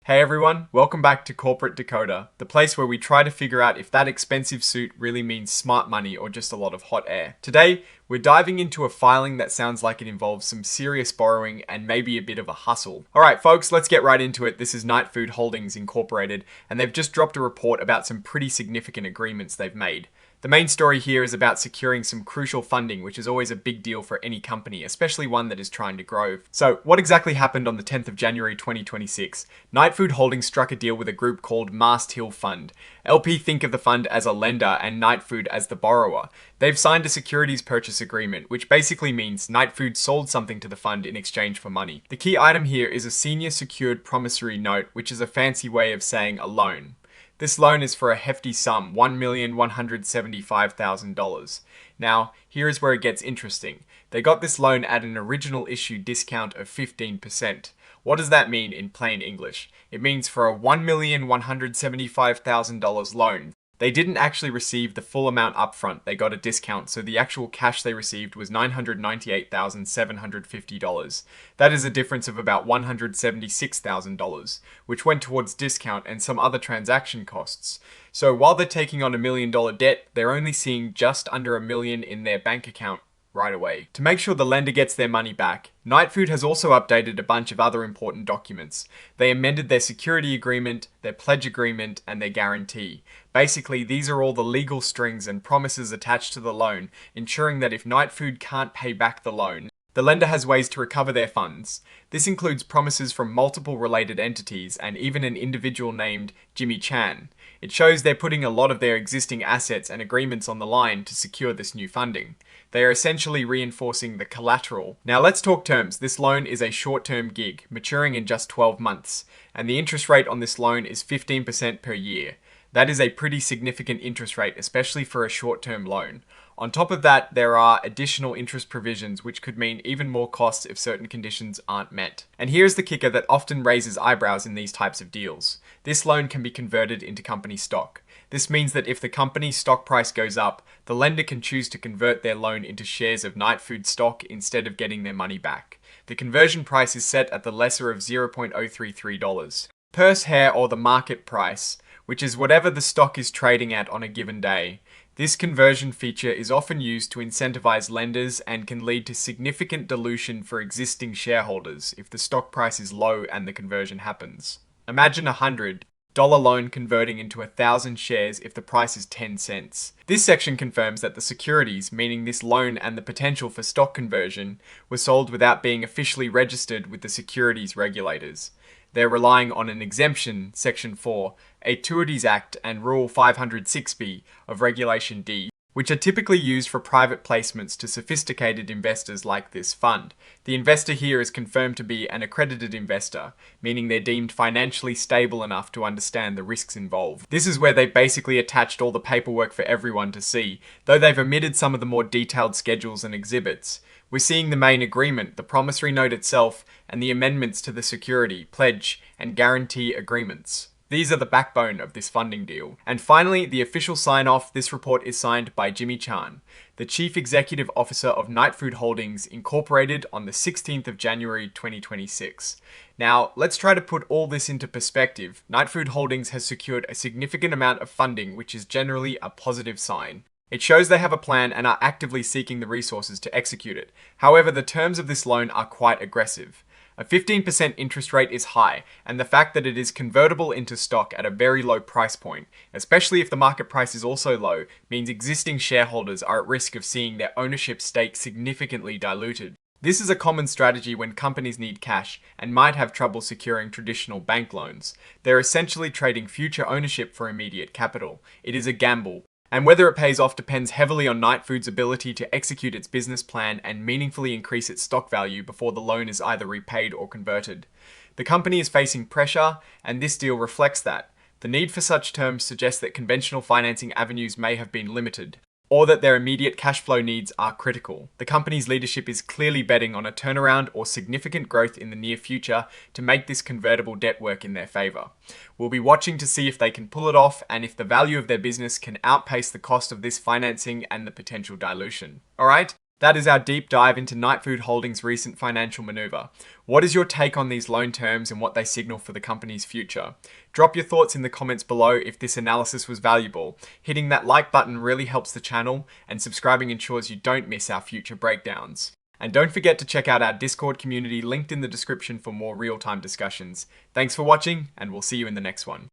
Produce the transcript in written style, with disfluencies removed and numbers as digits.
Hey everyone, welcome back to Corporate Decoder, the place where we try to figure out if that expensive suit really means smart money or just a lot of hot air. Today, we're diving into a filing that sounds like it involves some serious borrowing and maybe a bit of a hustle. Alright folks, let's get right into it. This is Nightfood Holdings Incorporated, and they've just dropped a report about some pretty significant agreements they've made. The main story here is about securing some crucial funding, which is always a big deal for any company, especially one that is trying to grow. So, what exactly happened on the 10th of January 2026? Nightfood Holdings struck a deal with a group called Mast Hill Fund. LP think of the fund as a lender and Nightfood as the borrower. They've signed a securities purchase agreement, which basically means Nightfood sold something to the fund in exchange for money. The key item here is a senior secured promissory note, which is a fancy way of saying a loan. This loan is for a hefty sum, $1,175,000. Now, here is where it gets interesting. They got this loan at an original issue discount of 15%. What does that mean in plain English? It means for a $1,175,000 loan, they didn't actually receive the full amount upfront, they got a discount, so the actual cash they received was $998,750. That is a difference of about $176,000, which went towards discount and some other transaction costs. So while they're taking on $1 million debt, they're only seeing just under $1 million in their bank account right away. To make sure the lender gets their money back, Nightfood has also updated a bunch of other important documents. They amended their security agreement, their pledge agreement, and their guarantee. Basically, these are all the legal strings and promises attached to the loan, ensuring that if Nightfood can't pay back the loan, the lender has ways to recover their funds. This includes promises from multiple related entities and even an individual named Jimmy Chan. It shows they're putting a lot of their existing assets and agreements on the line to secure this new funding. They are essentially reinforcing the collateral. Now let's talk terms. This loan is a short-term gig, maturing in just 12 months, and the interest rate on this loan is 15% per year. That is a pretty significant interest rate, especially for a short-term loan. On top of that, there are additional interest provisions which could mean even more costs if certain conditions aren't met. And here's the kicker that often raises eyebrows in these types of deals. This loan can be converted into company stock. This means that if the company's stock price goes up, the lender can choose to convert their loan into shares of Nightfood stock instead of getting their money back. The conversion price is set at the lesser of $0.033. Purse hair, or the market price, which is whatever the stock is trading at on a given day. This conversion feature is often used to incentivize lenders and can lead to significant dilution for existing shareholders if the stock price is low and the conversion happens. Imagine a $100 loan converting into 1,000 shares if the price is 10 cents. This section confirms that the securities, meaning this loan and the potential for stock conversion, were sold without being officially registered with the securities regulators. They're relying on an exemption, Section 4, Securities Act and Rule 506B of Regulation D, which are typically used for private placements to sophisticated investors like this fund. The investor here is confirmed to be an accredited investor, meaning they're deemed financially stable enough to understand the risks involved. This is where they basically attached all the paperwork for everyone to see, though they've omitted some of the more detailed schedules and exhibits. We're seeing the main agreement, the promissory note itself, and the amendments to the security, pledge, and guarantee agreements. These are the backbone of this funding deal. And finally, the official sign-off. This report is signed by Jimmy Chan, the Chief Executive Officer of Nightfood Holdings Incorporated on the 16th of January 2026. Now, let's try to put all this into perspective. Nightfood Holdings has secured a significant amount of funding, which is generally a positive sign. It shows they have a plan and are actively seeking the resources to execute it. However, the terms of this loan are quite aggressive. A 15% interest rate is high, and the fact that it is convertible into stock at a very low price point, especially if the market price is also low, means existing shareholders are at risk of seeing their ownership stake significantly diluted. This is a common strategy when companies need cash and might have trouble securing traditional bank loans. They're essentially trading future ownership for immediate capital. It is a gamble. And whether it pays off depends heavily on Nightfood's ability to execute its business plan and meaningfully increase its stock value before the loan is either repaid or converted. The company is facing pressure, and this deal reflects that. The need for such terms suggests that conventional financing avenues may have been limited, or that their immediate cash flow needs are critical. The company's leadership is clearly betting on a turnaround or significant growth in the near future to make this convertible debt work in their favor. We'll be watching to see if they can pull it off and if the value of their business can outpace the cost of this financing and the potential dilution. Alright, That is our deep dive into Nightfood Holdings' recent financial maneuver. What is your take on these loan terms and what they signal for the company's future? Drop your thoughts in the comments below if this analysis was valuable. Hitting that like button really helps the channel, and subscribing ensures you don't miss our future breakdowns. And don't forget to check out our Discord community linked in the description for more real-time discussions. Thanks for watching, and we'll see you in the next one.